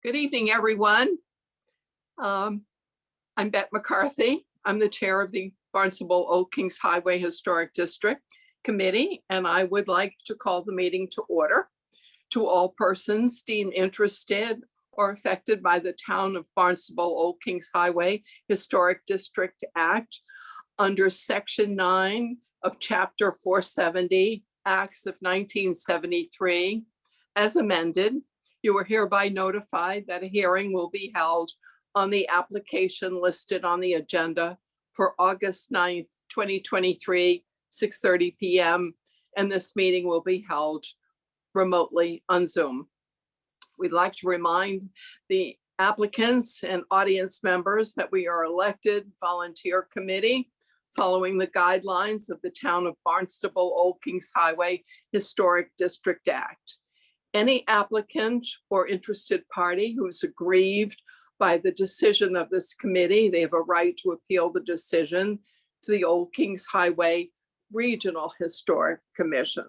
Good evening, everyone. I'm Bette McCarthy. I'm the chair of the Barnstable Old Kings Highway Historic District Committee, and I would like to call the meeting to order. To all persons deemed interested or affected by the Town of Barnstable Old Kings Highway Historic District Act under Section 9 of Chapter 470, Acts of 1973, as amended, you are hereby notified that a hearing will be held on the application listed on the agenda for August 9th, 2023, 6:30 p.m. And this meeting will be held remotely on Zoom. We'd like to remind the applicants and audience members that we are elected volunteer committee following the guidelines of the Town of Barnstable Old Kings Highway Historic District Act. Any applicant or interested party who is aggrieved by the decision of this committee, they have a right to appeal the decision to the Old Kings Highway Regional Historic Commission.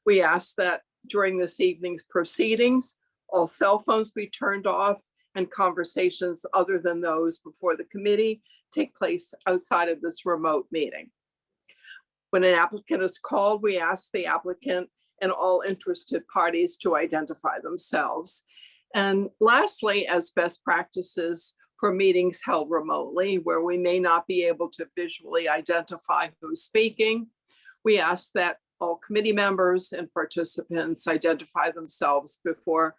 We ask that during this evening's proceedings, all cell phones be turned off and conversations other than those before the committee take place outside of this remote meeting. When an applicant is called, we ask the applicant and all interested parties to identify themselves. And lastly, as best practices for meetings held remotely, where we may not be able to visually identify who's speaking, we ask that all committee members and participants identify themselves before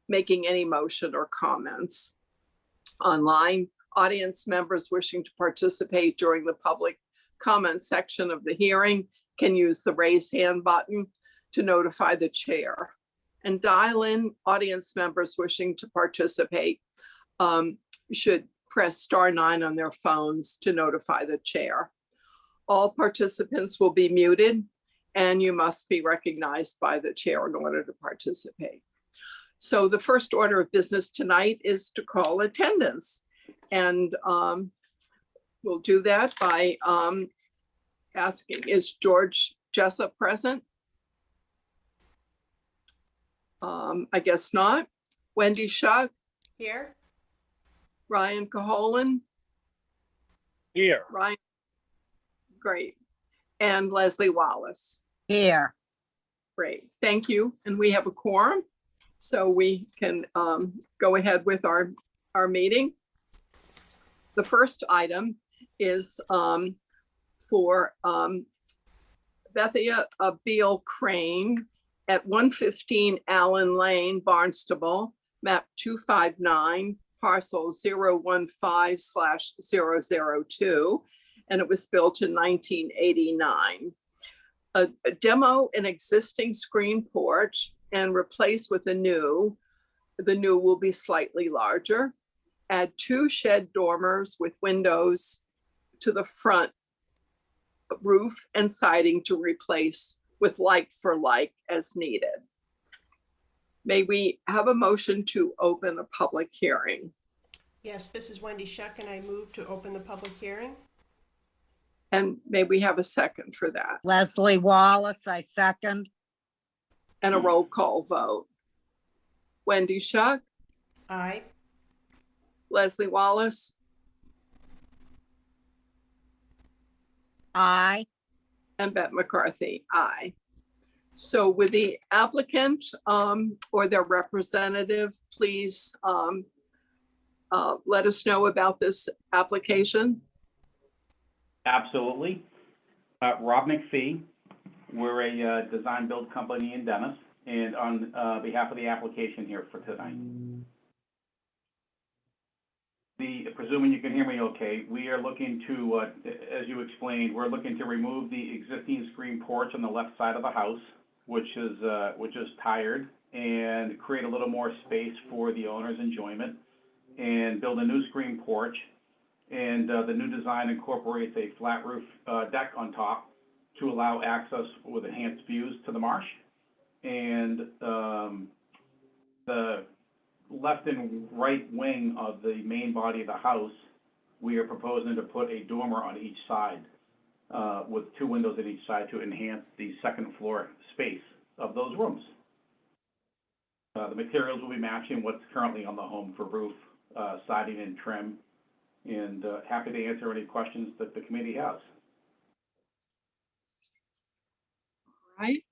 making any motion or comments. Online, audience members wishing to participate during the public comment section of the hearing can use the raise hand button to notify the chair. And dial-in audience members wishing to participate should press *9 on their phones to notify the chair. All participants will be muted and you must be recognized by the chair in order to participate. So the first order of business tonight is to call attendance. And we'll do that by asking, is George Jessup present? I guess not. Wendy Shuck? Here. Ryan Caholen? Here. Ryan, great. And Leslie Wallace? Here. Great, thank you. And we have a quorum, so we can go ahead with our meeting. The first item is for Bethia Beal Crane at 115 Allen Lane, Barnstable, map 259, parcel 015/002, and it was built in 1989. Demo an existing screen porch and replace with a new. The new will be slightly larger. Add 2 shed dormers with windows to the front roof and siding to replace with like for like as needed. May we have a motion to open a public hearing? Yes, this is Wendy Shuck, and I move to open the public hearing. And may we have a second for that? Leslie Wallace, I second. And a roll call vote. Wendy Shuck, Aye. Leslie Wallace, Aye. and Bette McCarthy, aye. So with the applicant or their representative, please let us know about this application. Absolutely. Rob McPhee, we're a design build company in Dennis, and on behalf of the application here for tonight. Presuming you can hear me okay, we are looking to, as you explained, we're looking to remove the existing screen porch on the left side of the house, which is tired, and create a little more space for the owner's enjoyment, and build a new screen porch. And the new design incorporates a flat roof deck on top to allow access with enhanced views to the marsh. And the left and right wing of the main body of the house, we are proposing to put a dormer on each side with 2 windows on each side to enhance the second floor space of those rooms. The materials will be matching what's currently on the home for roof, siding and trim. And happy to answer any questions that the committee has. Right.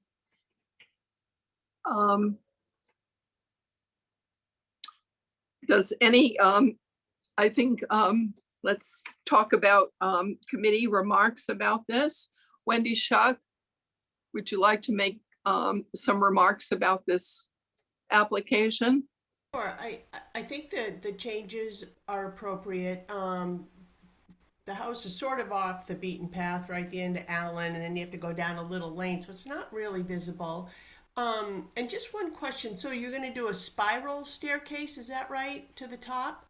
Does any, I think, let's talk about committee remarks about this. Wendy Schuck, would you like to make some remarks about this application? Sure, I think that the changes are appropriate. The house is sort of off the beaten path, right at the end of Allen, and then you have to go down a little lane, so it's not really visible. And just one question, so you're gonna do a spiral staircase, is that right, to the top?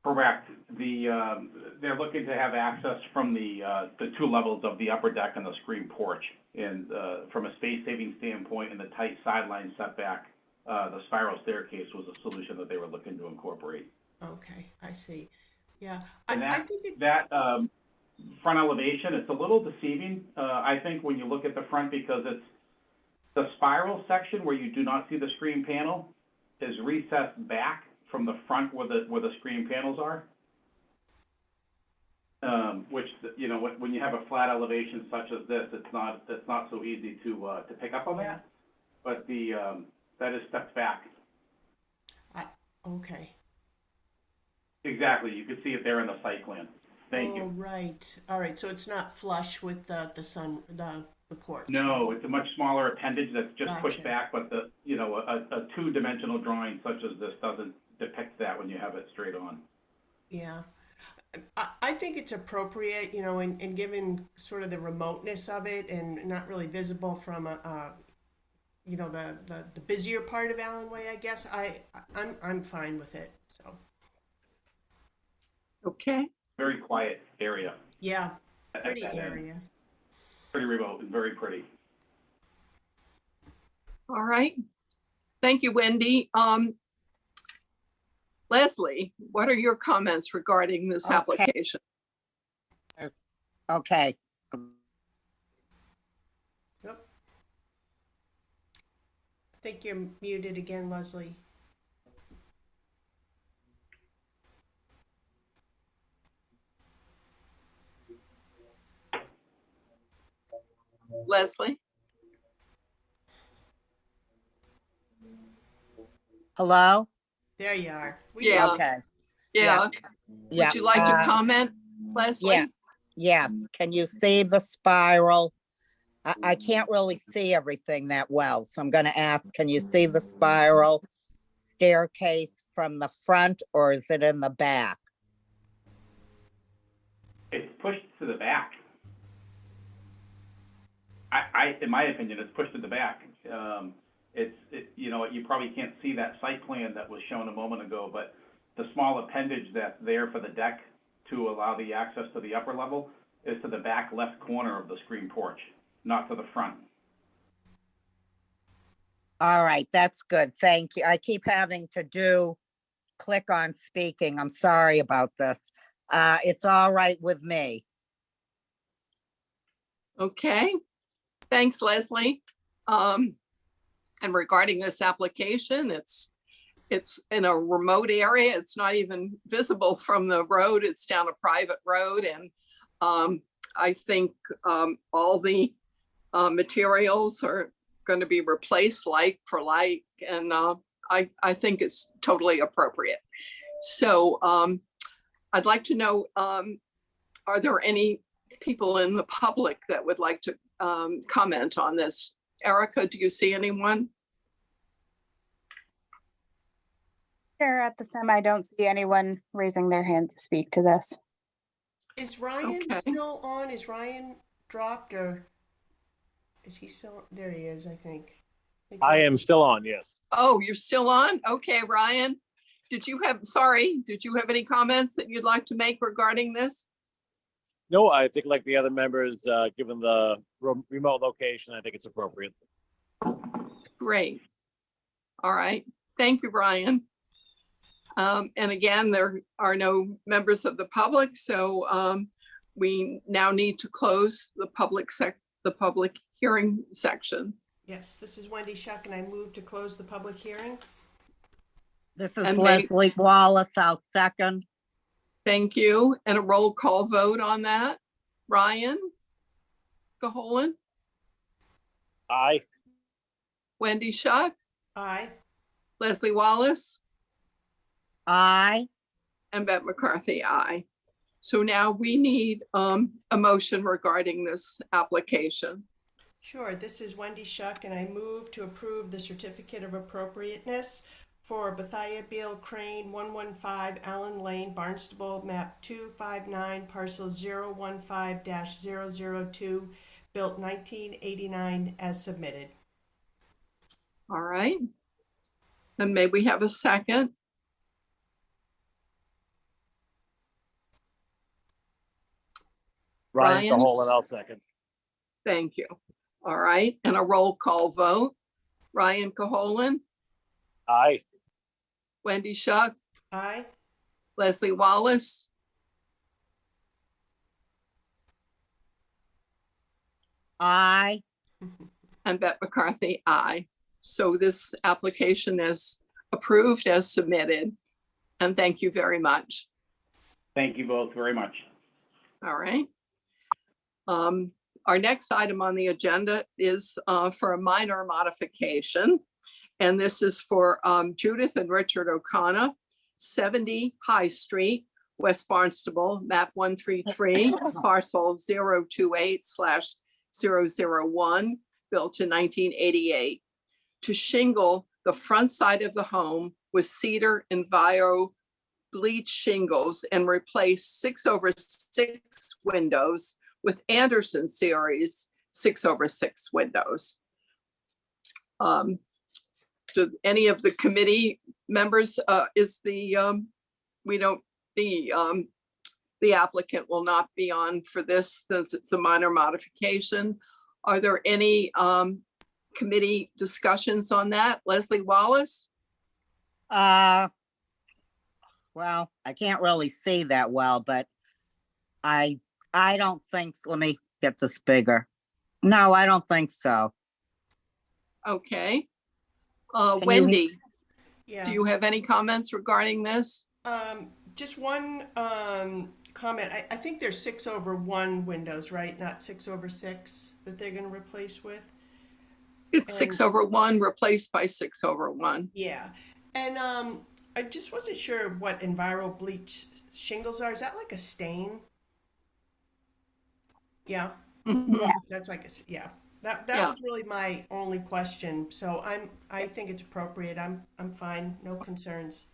Correct. They're looking to have access from the 2 levels of the upper deck and the screen porch. And from a space saving standpoint and the tight sideline setback, the spiral staircase was a solution that they were looking to incorporate. Okay, I see. Yeah, And I think it, that front elevation, it's a little deceiving, I think, when you look at the front, because it's the spiral section where you do not see the screen panel is recessed back from the front where the screen panels are. Which, you know, when you have a flat elevation such as this, it's not so easy to pick up on that. But that is stepped back. okay. Exactly, you can see it there in the site plan. Thank Oh, you. right, all right, so it's not flush with the porch? No, it's a much smaller appendage that's just pushed Gotcha. back, but a 2-dimensional drawing such as this doesn't depict that when you have it straight on. Yeah. I think it's appropriate, you know, and given sort of the remoteness of it and not really visible from you know, the busier part of Allen Way, I guess, I'm fine with it, so. Okay, Very quiet area. Yeah, at pretty that end. area. Pretty remote and very pretty. all right. Thank you, Wendy. Leslie, what are your comments regarding this Okay. application? Okay, Yep. I think you're muted again, Leslie. Leslie? hello? There you are. Yeah. Okay, Yeah, yeah. would you like to comment, Leslie? Yes, yes. Can you see the spiral? I can't really see everything that well, so I'm gonna ask, can you see the spiral staircase from the front, or is it in the back? It's pushed to the back. In my opinion, it's pushed to the back. You know, you probably can't see that site plan that was shown a moment ago, but the small appendage that's there for the deck to allow the access to the upper level is to the back left corner of the screen porch, not to the front. All right, that's good, thank you. I keep having to click on speaking. I'm sorry about this. It's all right with me. Okay, thanks, Leslie. And regarding this application, it's in a remote area. It's not even visible from the road. It's down a private road. And I think all the materials are going to be replaced like for like. And I think it's totally appropriate. So I'd like to know, are there any people in the public that would like to comment on this? Erica, do you see anyone? Chair, at this time, I don't see anyone raising their hand to speak to this. Is Ryan Okay. still on? Is Ryan dropped or is he still? There he is, I think. I am still on, yes. Oh, you're still on? Okay, Ryan. Did you have any comments that you'd like to make regarding this? No, I think like the other members, given the remote location, I think it's appropriate. Great. All right. Thank you, Ryan. And again, there are no members of the public, so we now need to close the public hearing section. Yes, this is Wendy Shuck, and I move to close the public hearing. This is And they- Leslie Wallace. I'll second. Thank you. And a roll call vote on that. Ryan Caholen, Aye. Wendy Shuck, Aye. Leslie Wallace, Aye. and Beth McCarthy, aye. So now we need a motion regarding this application. Sure, this is Wendy Shuck, and I move to approve the certificate of appropriateness for Bethia Beal Crane, 115 Allen Lane, Barnstable, map 259, parcel 015-002, built 1989 as submitted. All right. And may we have a second? Ryan Ryan? Caholen, I'll second. Thank you. All right, and a roll call vote. Ryan Caholen, Aye. Wendy Shuck, Aye. Leslie Wallace, Aye. and Beth McCarthy, aye. So this application is approved as submitted. And thank you very much. Thank you both very much. All right. Our next item on the agenda is for a minor modification. And this is for Judith and Richard O'Connor, 70 High Street, West Barnstable, map 133, parcel 028/001, built in 1988, to shingle the front side of the home with cedar enviro bleach shingles and replace 6/6 windows with Anderson series 6/6 windows. Do any of the committee members, the applicant will not be on for this since it's a minor modification. Are there any committee discussions on that? Leslie Wallace? Well, I can't really see that well, but I don't think, let me get this bigger. No, I don't think so. Okay. you- Wendy, do Yeah. you have any comments regarding this? Just one comment. I think there's 6/1 windows, right? Not 6/6 that they're going to replace with. It's And- 6/1 replaced by 6/1. Yeah. And I just wasn't sure what enviro bleach shingles are. Is that like a stain? Yeah. Mhm. That's like yeah. That Yeah. was really my only question. So I think it's appropriate. I'm fine. No concerns.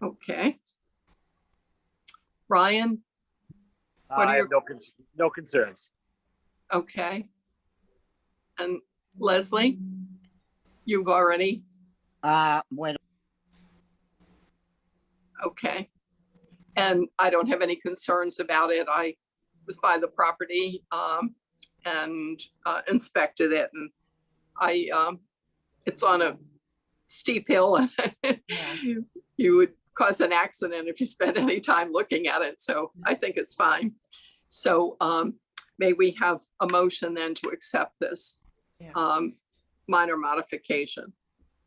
Okay. Ryan, What are I your- have no concerns. okay. And Leslie, you've already, Wait, okay. And I don't have any concerns about it. I was by the property and inspected it, and it's on a steep hill and Yeah. you would cause an accident if you spend any time looking at it. So I think it's fine. So may we have a motion then to accept this Yeah. minor modification?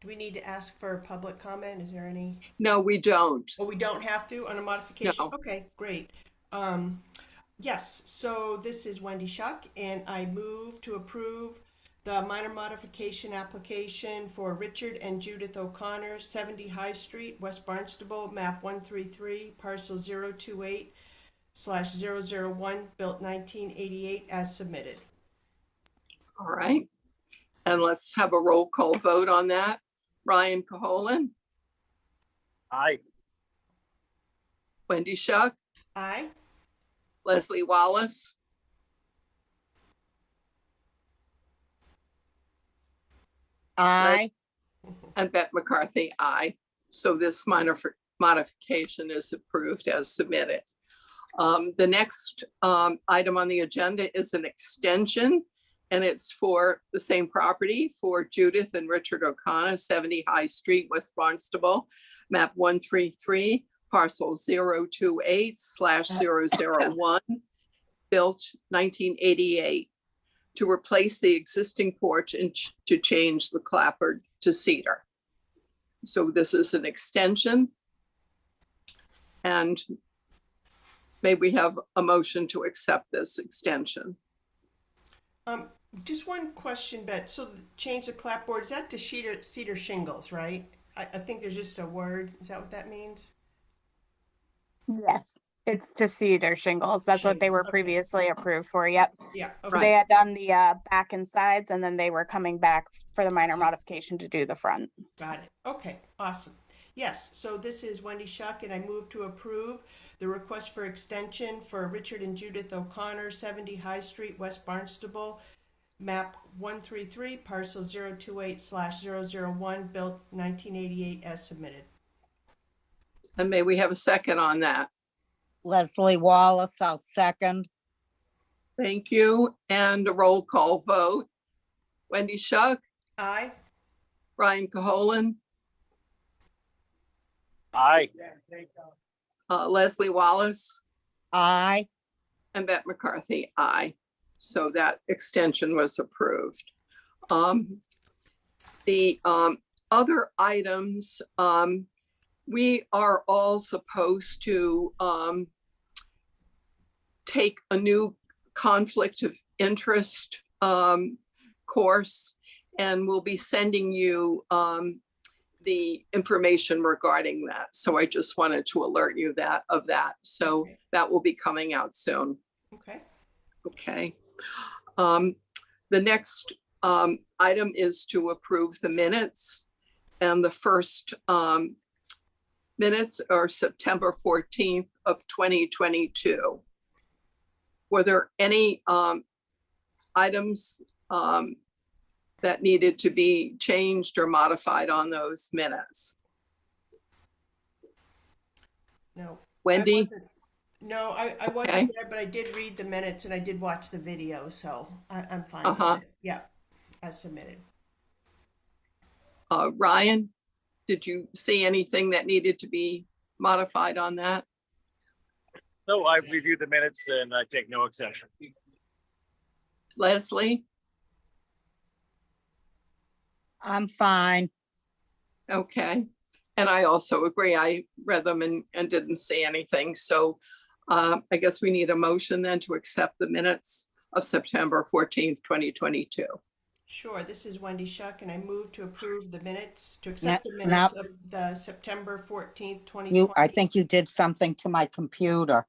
Do we need to ask for public comment? Is there any? No, we don't. Oh, we don't have to on a modification? No. Okay, great. Yes, so this is Wendy Shuck, and I move to approve the minor modification application for Richard and Judith O'Connor, 70 High Street, West Barnstable, map 133, parcel 028/001, built 1988, as submitted. All right. And let's have a roll call vote on that. Ryan Caholen, Aye. Wendy Shuck, Aye? Leslie Wallace, aye. and Beth McCarthy, aye. So this minor modification is approved as submitted. The next item on the agenda is an extension, and it's for the same property for Judith and Richard O'Connor, 70 High Street, West Barnstable, map 133, parcel 028/001, built 1988, to replace the existing porch and to change the clapboard to cedar. So this is an extension. And may we have a motion to accept this extension? Just one question, Bet. So change the clapboard, is that to cedar shingles, right? I think there's just a word. Is that what that means? Yes, it's to cedar shingles. That's what they Shingles, were okay. previously approved for. Yep. Yeah, So okay. they had done the back and sides, and then they were coming back for the minor modification to do the front. Got it. Okay, awesome. Yes, so this is Wendy Shuck, and I move to approve the request for extension for Richard and Judith O'Connor, 70 High Street, West Barnstable, map 133, parcel 028/001, built 1988 as submitted. And may we have a second on that? Leslie Wallace, I'll second. Thank you. And a roll call vote. Wendy Shuck, Aye. Ryan Caholen, Aye. Leslie Wallace, Aye. and Bette McCarthy, aye. So that extension was approved. The other items, we are all supposed to take a new conflict of interest course, and we'll be sending you the information regarding that. So I just wanted to alert you of that. So Okay. that will be coming out soon. Okay. Okay. The next item is to approve the minutes. And the first minutes are September 14th of 2022. Were there any items that needed to be changed or modified on those minutes? No. Wendy? I wasn't Okay. there, but I did read the minutes and I did watch the video, so I'm fine Uh-huh. with it. Yeah, as submitted. Ryan, did you see anything that needed to be modified on that? No, I reviewed the minutes and I take no exception. Leslie? I'm fine. Okay. And I also agree. I read them and didn't see anything. So I guess we need a motion then to accept the minutes of September 14th, 2022. Sure, this is Wendy Shuck, and I move to approve the minutes, to accept the No, minutes of the September 14th, 2020. You, I think you did something to my computer.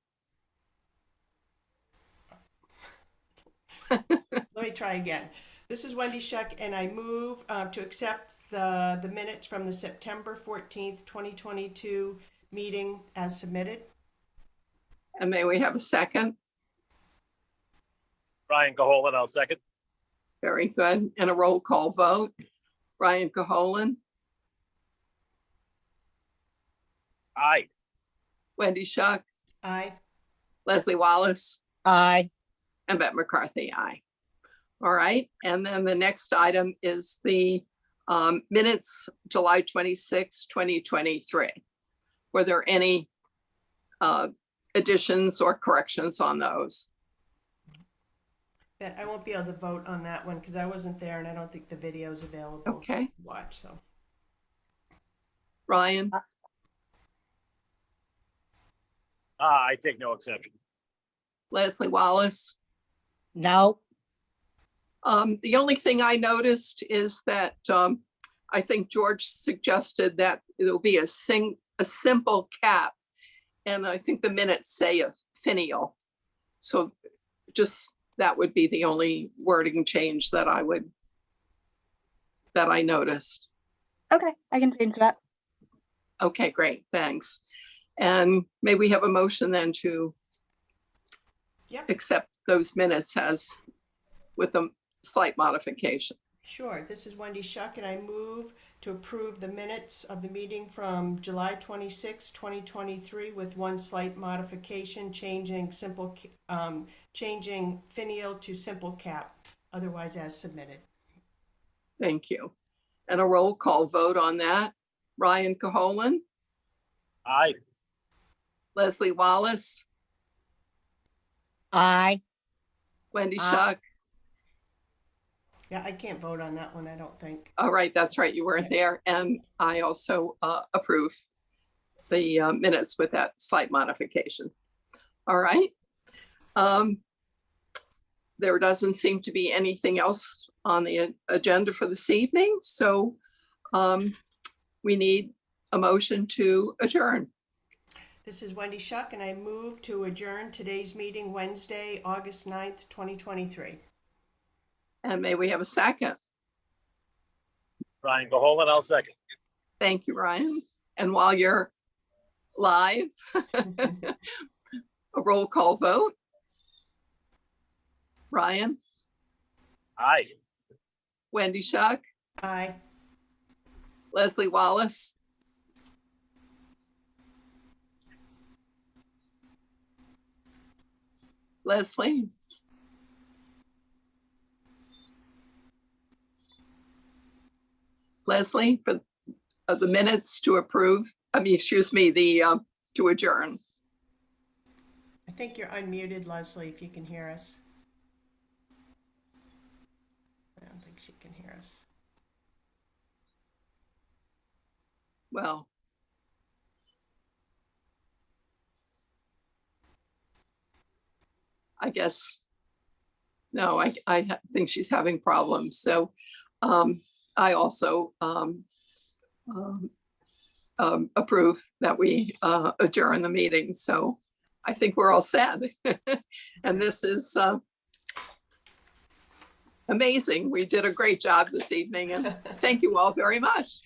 Let me try again. This is Wendy Shuck, and I move to accept the minutes from the September 14th, 2022 meeting as submitted. And may we have a second? Ryan Caholen, I'll second. Very good. And a roll call vote. Ryan Caholen, Aye. Wendy Shuck, Aye. Leslie Wallace, Aye. and Bette McCarthy, aye. All right. And then the next item is the minutes, July 26, 2023. Were there any additions or corrections on those? But I won't be able to vote on that one because I wasn't there and I don't think the video is available Okay. to watch, so. Ryan, I take no exception. Leslie Wallace. No. The only thing I noticed is that I think George suggested that it'll be a simple cap. And I think the minutes say a finial. So just that would be the only wording change that I noticed. Okay, I can change that. Okay, great, thanks. And may we have a motion then to Yep, accept those minutes as with a slight modification? sure. This is Wendy Shuck, and I move to approve the minutes of the meeting from July 26, 2023 with one slight modification, changing finial to simple cap, otherwise as submitted. Thank you. And a roll call vote on that. Ryan Caholen, Aye. Leslie Wallace, Aye. Wendy Aye. Shuck, Yeah, I can't vote on that one, I don't think. All right, that's right, you weren't there. And I also approve the minutes with that slight modification. All right. There doesn't seem to be anything else on the agenda for this evening, so we need a motion to adjourn. This is Wendy Shuck, and I move to adjourn today's meeting Wednesday, August 9th, 2023. And may we have a second? Ryan, go hold it, I'll second. Thank you, Ryan. And while you're live, a roll call vote. Ryan, Aye. Wendy Shuck, Aye. Leslie Wallace, Leslie, Leslie, for the minutes to approve, excuse me, to adjourn. I think you're unmuted, Leslie, if you can hear us. I don't think she can hear us. Well, I guess, no, I think she's having problems. So I also approve that we adjourn the meeting. So I think we're all set. And this is amazing. We did a great job this evening, and thank you all very much.